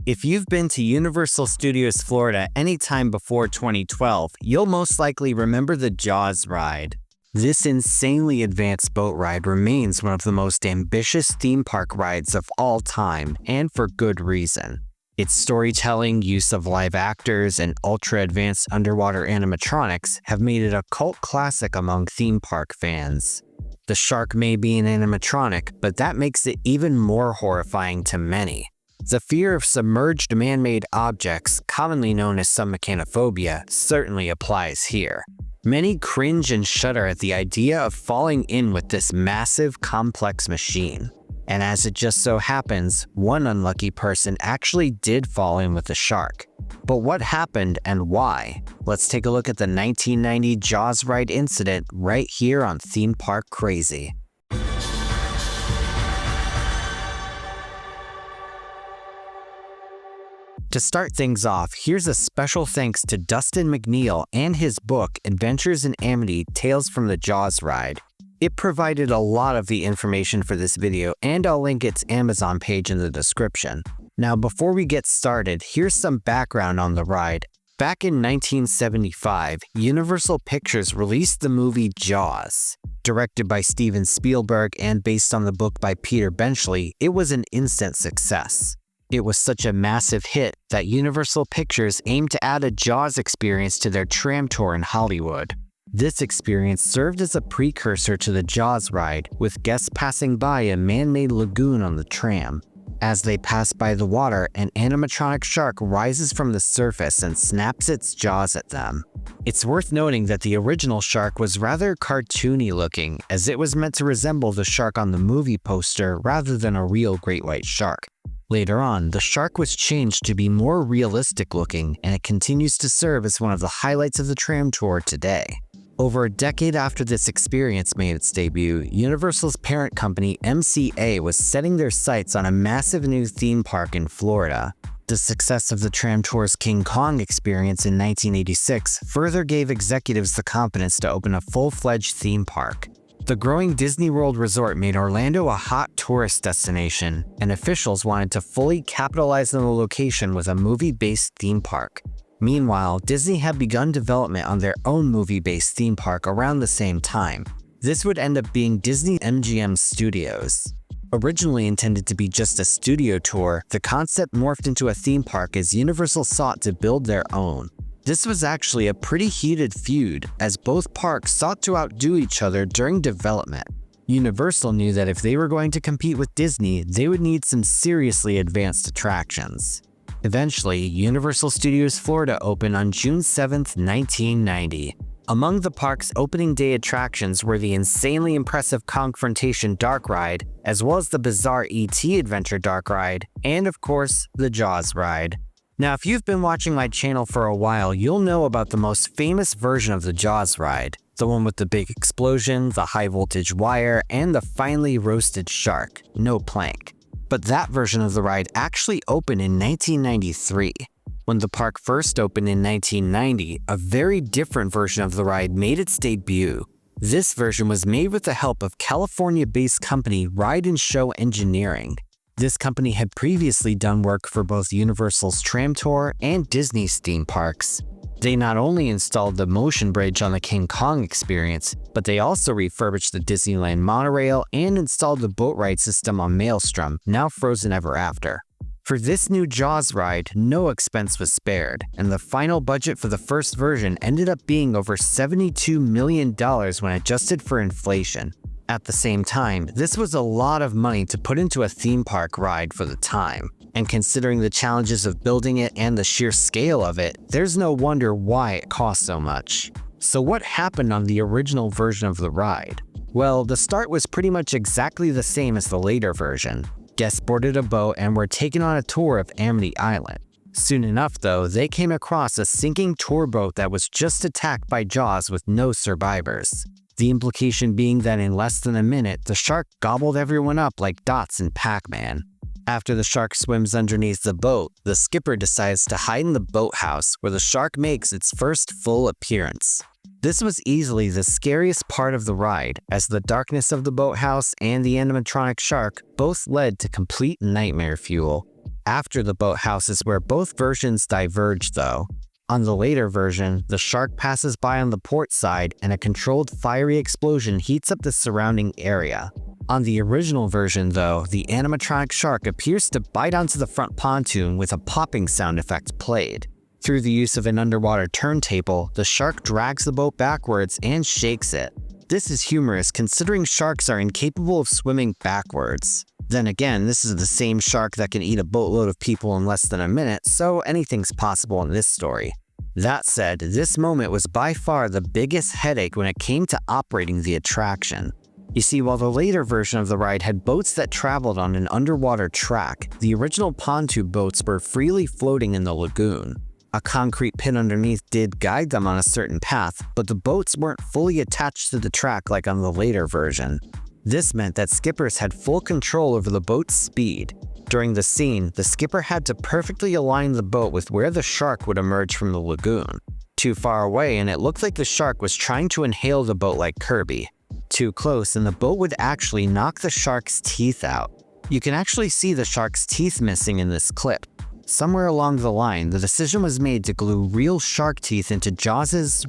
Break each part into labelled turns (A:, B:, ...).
A: If you've been to Universal Studios Florida anytime before 2012, you'll most likely remember the Jaws ride. This insanely advanced boat ride remains one of the most ambitious theme park rides of all time, and for good reason. Its storytelling, use of live actors, and ultra-advanced underwater animatronics have made it a cult classic among theme park fans. The shark may be an animatronic, but that makes it even more horrifying to many. The fear of submerged man-made objects, commonly known as submechanophobia, certainly applies here. Many cringe and shudder at the idea of falling in with this massive, complex machine. And as it just so happens, one unlucky person actually did fall in with the shark. But what happened and why? Let's take a look at the 1990 Jaws ride incident right here on Theme Park Crazy. To start things off, here's a special thanks to Dustin McNeil and his book, Adventures in Amity: Tales from the Jaws Ride. It provided a lot of the information for this video, and I'll link its Amazon page in the description. Now, before we get started, here's some background on the ride. Back in 1975, Universal Pictures released the movie Jaws. Directed by Steven Spielberg and based on the book by Peter Benchley, it was an instant success. It was such a massive hit that Universal Pictures aimed to add a Jaws experience to their tram tour in Hollywood. This experience served as a precursor to the Jaws ride, with guests passing by a man-made lagoon on the tram. As they pass by the water, an animatronic shark rises from the surface and snaps its jaws at them. It's worth noting that the original shark was rather cartoony looking, as it was meant to resemble the shark on the movie poster rather than a real great white shark. Later on, the shark was changed to be more realistic looking, and it continues to serve as one of the highlights of the tram tour today. Over a decade after this experience made its debut, Universal's parent company MCA was setting their sights on a massive new theme park in Florida. The success of the tram tour's King Kong experience in 1986 further gave executives the confidence to open a full-fledged theme park. The growing Disney World resort made Orlando a hot tourist destination, and officials wanted to fully capitalize on the location with a movie-based theme park. Meanwhile, Disney had begun development on their own movie-based theme park around the same time. This would end up being Disney MGM Studios. Originally intended to be just a studio tour, the concept morphed into a theme park as Universal sought to build their own. This was actually a pretty heated feud, as both parks sought to outdo each other during development. Universal knew that if they were going to compete with Disney, they would need some seriously advanced attractions. Eventually, Universal Studios Florida opened on June 7, 1990. Among the park's opening day attractions were the insanely impressive Confrontation Dark Ride, as well as the bizarre E.T. Adventure Dark Ride, and of course, the Jaws ride. Now, if you've been watching my channel for a while, you'll know about the most famous version of the Jaws ride, the one with the big explosion, the high voltage wire, and the finely roasted shark, no plank. But that version of the ride actually opened in 1993. When the park first opened in 1990, a very different version of the ride made its debut. This version was made with the help of California-based company Ride and Show Engineering. This company had previously done work for both Universal's tram tour and Disney's theme parks. They not only installed the motion bridge on the King Kong experience, but they also refurbished the Disneyland monorail and installed the boat ride system on Maelstrom, now frozen ever after. For this new Jaws ride, no expense was spared, and the final budget for the first version ended up being over $72 million when adjusted for inflation. At the same time, this was a lot of money to put into a theme park ride for the time, and considering the challenges of building it and the sheer scale of it, there's no wonder why it cost so much. So what happened on the original version of the ride? Well, the start was pretty much exactly the same as the later version. Guests boarded a boat and were taken on a tour of Amity Island. Soon enough, though, they came across a sinking tour boat that was just attacked by Jaws with no survivors. The implication being that in less than a minute, the shark gobbled everyone up like dots in Pac-Man. After the shark swims underneath the boat, the skipper decides to hide in the boathouse, where the shark makes its first full appearance. This was easily the scariest part of the ride, as the darkness of the boathouse and the animatronic shark both led to complete nightmare fuel. after the boathouse is where both versions diverge though. On the later version, the shark passes by on the port side and a controlled fiery explosion heats up the surrounding area. On the original version though, the animatronic shark appears to bite onto the front pontoon with a popping sound effect played. Through the use of an underwater turntable, the shark drags the boat backwards and shakes it. This is humorous considering sharks are incapable of swimming backwards. Then again, this is the same shark that can eat a boatload of people in less than a minute, so anything's possible in this story. That said, this moment was by far the biggest headache when it came to operating the attraction. You see, while the later version of the ride had boats that traveled on an underwater track, the original pontoon boats were freely floating in the lagoon. A concrete pit underneath did guide them on a certain path, but the boats weren't fully attached to the track like on the later version. This meant that skippers had full control over the boat's speed. During the scene, the skipper had to perfectly align the boat with where the shark would emerge from the lagoon. Too far away and it looked like the shark was trying to inhale the boat like Kirby. Too close and the boat would actually knock the shark's teeth out. You can actually see the shark's teeth missing in this clip. Somewhere along the line, the decision was made to glue real shark teeth into Jaws'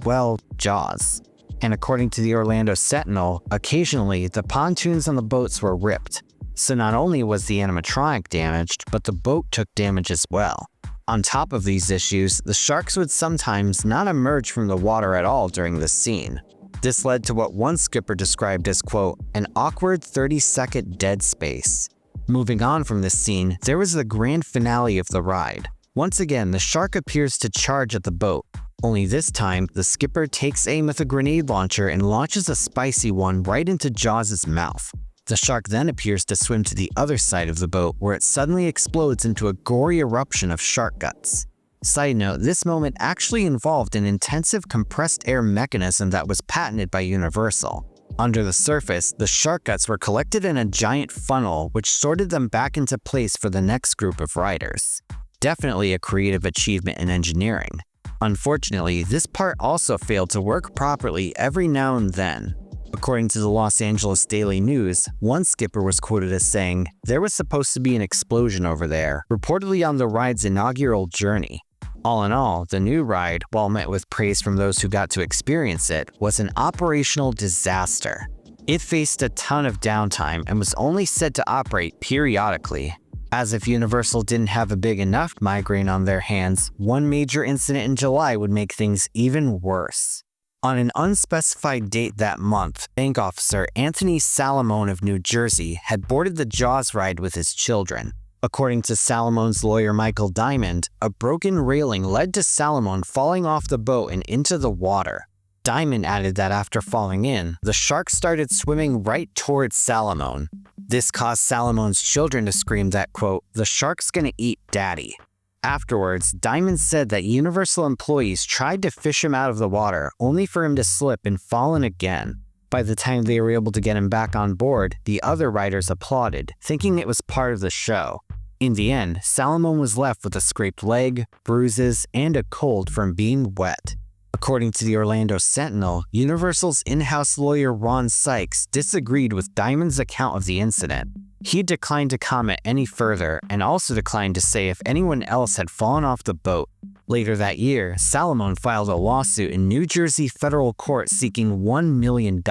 A: jaws. And according to the Orlando Sentinel, occasionally the pontoons on the boats were ripped. So not only was the animatronic damaged, but the boat took damage as well. On top of these issues, the sharks would sometimes not emerge from the water at all during the scene. This led to what one skipper described as, quote, an awkward 30-second dead space. Moving on from this scene, there was the grand finale of the ride. Once again, the shark appears to charge at the boat. Only this time, the skipper takes aim with a grenade launcher and launches a spicy one right into Jaws' mouth. The shark then appears to swim to the other side of the boat where it suddenly explodes into a gory eruption of shark guts. Side note, this moment actually involved an intensive compressed air mechanism that was patented by Universal. Under the surface, the shark guts were collected in a giant funnel which sorted them back into place for the next group of riders. Definitely a creative achievement in engineering. Unfortunately, this part also failed to work properly every now and then. According to the Los Angeles Daily News, one skipper was quoted as saying, "There was supposed to be an explosion over there," reportedly on the ride's inaugural journey. All in all, the new ride, while met with praise from those who got to experience it, was an operational disaster. It faced a ton of downtime and was only said to operate periodically. As if Universal didn't have a big enough migraine on their hands, one major incident in July would make things even worse. On an unspecified date that month, bank officer Anthony Salamone of New Jersey had boarded the Jaws ride with his children. According to Salamone's lawyer Michael Diamond, a broken railing led to Salamone falling off the boat and into the water. Diamond added that after falling in, the shark started swimming right towards Salamone. This caused Salamone's children to scream that, quote, "The shark's gonna eat daddy." Afterwards, Diamond said that Universal employees tried to fish him out of the water, only for him to slip and fall in again. By the time they were able to get him back on board, the other riders applauded, thinking it was part of the show. In the end, Salamone was left with a scraped leg, bruises, and a cold from being wet. According to the Orlando Sentinel, Universal's in-house lawyer Ron Sykes disagreed with Diamond's account of the incident. He declined to comment any further and also declined to say if anyone else had fallen off the boat. Later that year, Salamone filed a lawsuit in New Jersey federal court seeking $1 million.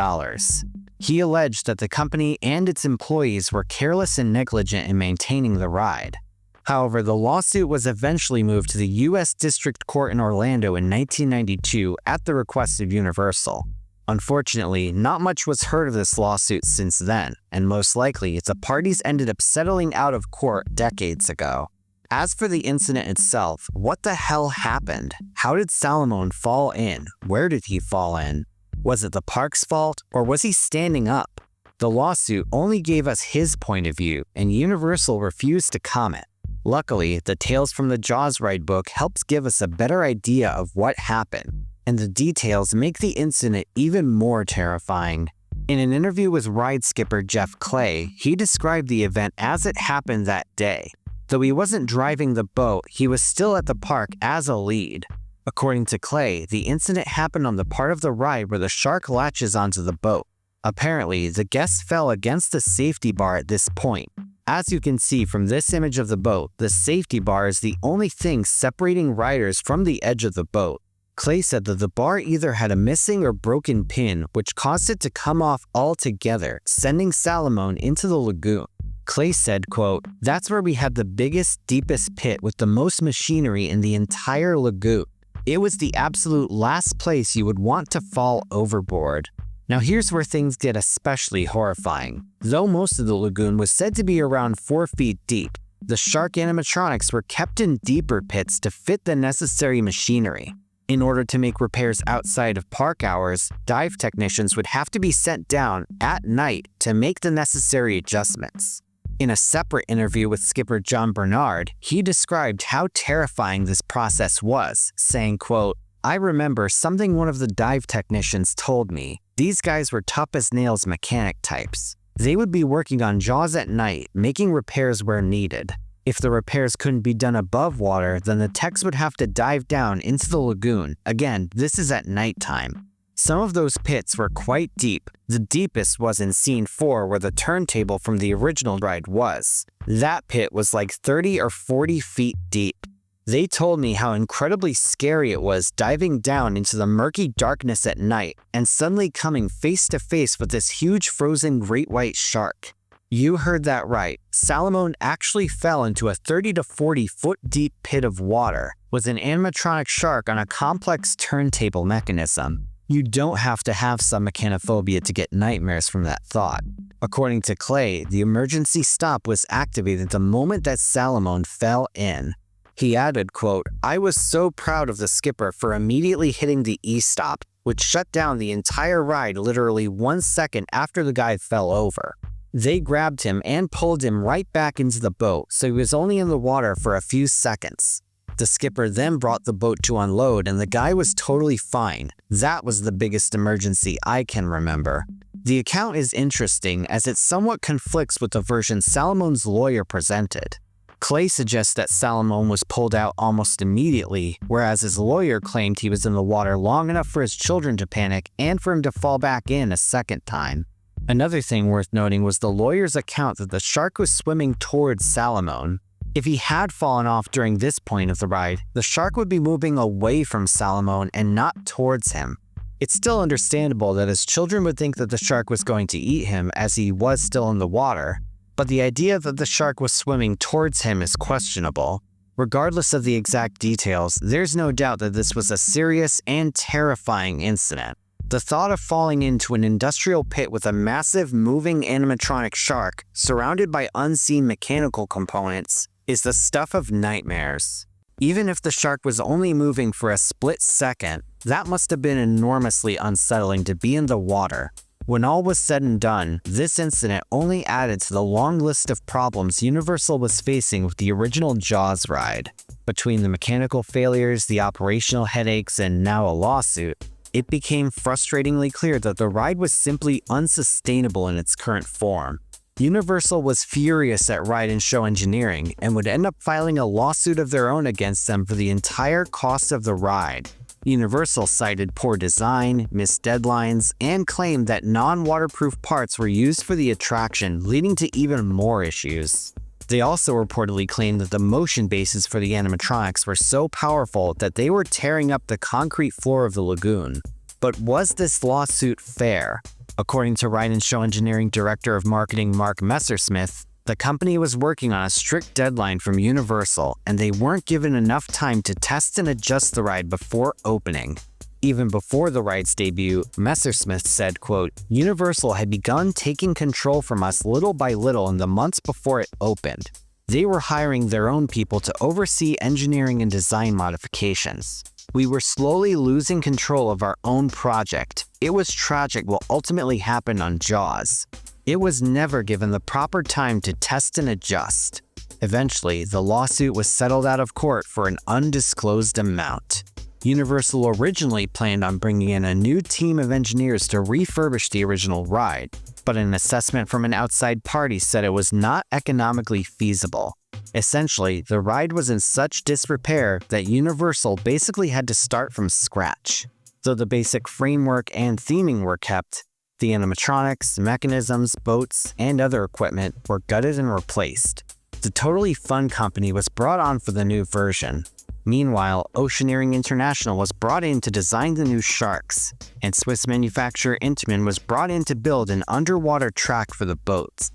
A: He alleged that the company and its employees were careless and negligent in maintaining the ride. However, the lawsuit was eventually moved to the U.S. District Court in Orlando in 1992 at the request of Universal. Unfortunately, not much was heard of this lawsuit since then, and most likely the parties ended up settling out of court decades ago. As for the incident itself, what the hell happened? How did Salamone fall in? Where did he fall in? Was it the park's fault, or was he standing up? The lawsuit only gave us his point of view, and Universal refused to comment. Luckily, the Tales from the Jaws ride book helps give us a better idea of what happened, and the details make the incident even more terrifying. In an interview with ride skipper Jeff Clay, he described the event as it happened that day. Though he wasn't driving the boat, he was still at the park as a lead. According to Clay, the incident happened on the part of the ride where the shark latches onto the boat. Apparently, the guest fell against the safety bar at this point. As you can see from this image of the boat, the safety bar is the only thing separating riders from the edge of the boat. Clay said that the bar either had a missing or broken pin, which caused it to come off altogether, sending Salomon into the lagoon. Clay said, quote, "That's where we had the biggest, deepest pit with the most machinery in the entire lagoon. It was the absolute last place you would want to fall overboard." Now here's where things get especially horrifying. Though most of the lagoon was said to be around 4 feet deep, the shark animatronics were kept in deeper pits to fit the necessary machinery. In order to make repairs outside of park hours, dive technicians would have to be sent down at night to make the necessary adjustments. In a separate interview with skipper John Bernard, he described how terrifying this process was, saying, quote, "I remember something one of the dive technicians told me. These guys were tough as nails mechanic types. They would be working on jaws at night, making repairs where needed. If the repairs couldn't be done above water, then the techs would have to dive down into the lagoon. Again, this is at nighttime. Some of those pits were quite deep. The deepest was in scene 4 where the turntable from the original ride was. That pit was like 30 or 40 feet deep. They told me how incredibly scary it was diving down into the murky darkness at night and suddenly coming face to face with this huge frozen great white shark. You heard that right. Salomon actually fell into a 30 to 40 foot deep pit of water with an animatronic shark on a complex turntable mechanism. You don't have to have submechanophobia to get nightmares from that thought. According to Clay, the emergency stop was activated the moment that Salomon fell in. He added, quote, "I was so proud of the skipper for immediately hitting the E-stop, which shut down the entire ride literally 1 second after the guy fell over. They grabbed him and pulled him right back into the boat, so he was only in the water for a few seconds. The skipper then brought the boat to unload and the guy was totally fine. That was the biggest emergency I can remember." The account is interesting as it somewhat conflicts with the version Salomon's lawyer presented. Clay suggests that Salomon was pulled out almost immediately, whereas his lawyer claimed he was in the water long enough for his children to panic and for him to fall back in a second time. Another thing worth noting was the lawyer's account that the shark was swimming towards Salomon. If he had fallen off during this point of the ride, the shark would be moving away from Salomon and not towards him. It's still understandable that his children would think that the shark was going to eat him as he was still in the water, but the idea that the shark was swimming towards him is questionable. Regardless of the exact details, there's no doubt that this was a serious and terrifying incident. The thought of falling into an industrial pit with a massive moving animatronic shark surrounded by unseen mechanical components is the stuff of nightmares. Even if the shark was only moving for a split second, that must have been enormously unsettling to be in the water. When all was said and done, this incident only added to the long list of problems Universal was facing with the original Jaws ride. Between the mechanical failures, the operational headaches, and now a lawsuit, it became frustratingly clear that the ride was simply unsustainable in its current form. Universal was furious at Ride and Show Engineering and would end up filing a lawsuit of their own against them for the entire cost of the ride. Universal cited poor design, missed deadlines, and claimed that non-waterproof parts were used for the attraction, leading to even more issues. They also reportedly claimed that the motion bases for the animatronics were so powerful that they were tearing up the concrete floor of the lagoon. But was this lawsuit fair? According to Ride and Show Engineering Director of Marketing Mark Messersmith, the company was working on a strict deadline from Universal, and they weren't given enough time to test and adjust the ride before opening. Even before the ride's debut, Messersmith said, quote, "Universal had begun taking control from us little by little in the months before it opened. They were hiring their own people to oversee engineering and design modifications. We were slowly losing control of our own project. It was tragic what ultimately happened on Jaws. It was never given the proper time to test and adjust. Eventually, the lawsuit was settled out of court for an undisclosed amount." Universal originally planned on bringing in a new team of engineers to refurbish the original ride, but an assessment from an outside party said it was not economically feasible. Essentially, the ride was in such disrepair that Universal basically had to start from scratch. Though the basic framework and theming were kept, The animatronics, mechanisms, boats, and other equipment were gutted and replaced. The Totally Fun company was brought on for the new version. Meanwhile, Oceaneering International was brought in to design the new sharks, and Swiss manufacturer Intamin was brought in to build an underwater track for the boats.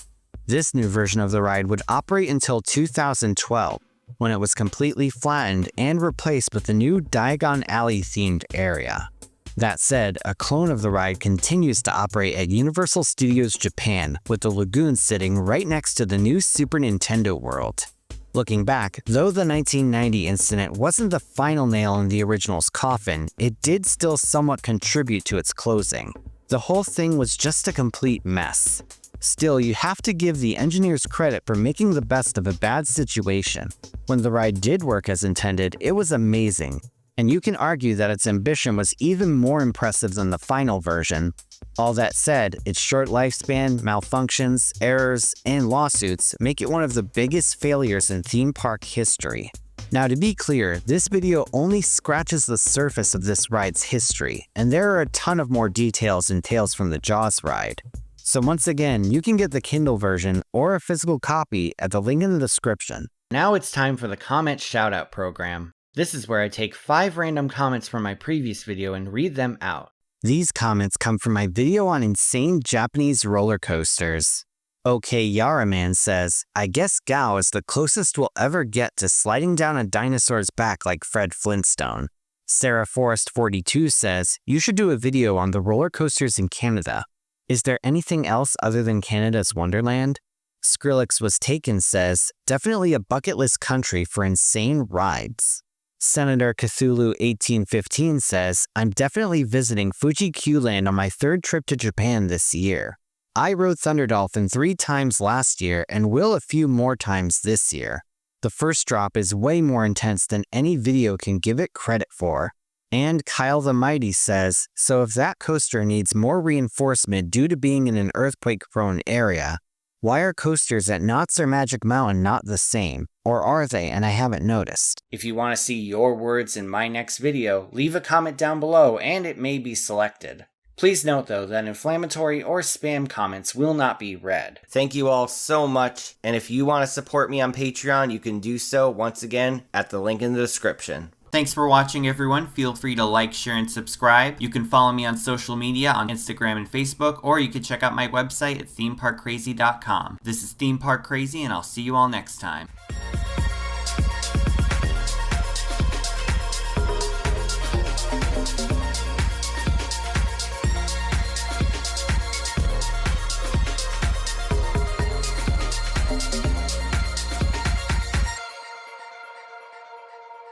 A: This new version of the ride would operate until 2012, when it was completely flattened and replaced with the new Diagon Alley themed area. That said, a clone of the ride continues to operate at Universal Studios Japan, with the lagoon sitting right next to the new Super Nintendo World. Looking back, though the 1990 incident wasn't the final nail in the original's coffin, it did still somewhat contribute to its closing. The whole thing was just a complete mess. Still, you have to give the engineers credit for making the best of a bad situation. When the ride did work as intended, it was amazing, and you can argue that its ambition was even more impressive than the final version. All that said, its short lifespan, malfunctions, errors, and lawsuits make it one of the biggest failures in theme park history. Now, to be clear, this video only scratches the surface of this ride's history, and there are a ton of more details in Tales from the Jaws ride. So once again, you can get the Kindle version or a physical copy at the link in the description. Now it's time for the comment shoutout program. This is where I take 5 random comments from my previous video and read them out. These comments come from my video on insane Japanese roller coasters. OK Yaraman says, I guess Gao is the closest we'll ever get to sliding down a dinosaur's back like Fred Flintstone. Sarah Forrest 42 says, you should do a video on the roller coasters in Canada. Is there anything else other than Canada's Wonderland? Skrillex Was Taken says, definitely a bucket list country for insane rides. Senator Cthulhu 1815 says, I'm definitely visiting Fuji Q-Land on my 3rd trip to Japan this year. I rode Thunder Dolphin 3 times last year and will a few more times this year. The first drop is way more intense than any video can give it credit for. And Kyle the Mighty says, so if that coaster needs more reinforcement due to being in an earthquake-prone area, why are coasters at Knott's or Magic Mountain not the same? Or are they and I haven't noticed? If you want to see your words in my next video, leave a comment down below and it may be selected. Please note though that inflammatory or spam comments will not be read. Thank you all so much, and if you want to support me on Patreon, you can do so once again at the link in the description. Thanks for watching, everyone. Feel free to like, share, and subscribe. You can follow me on social media on Instagram and Facebook, or you can check out my website at themeparkcrazy.com. This is Theme Park Crazy, and I'll see you all next time.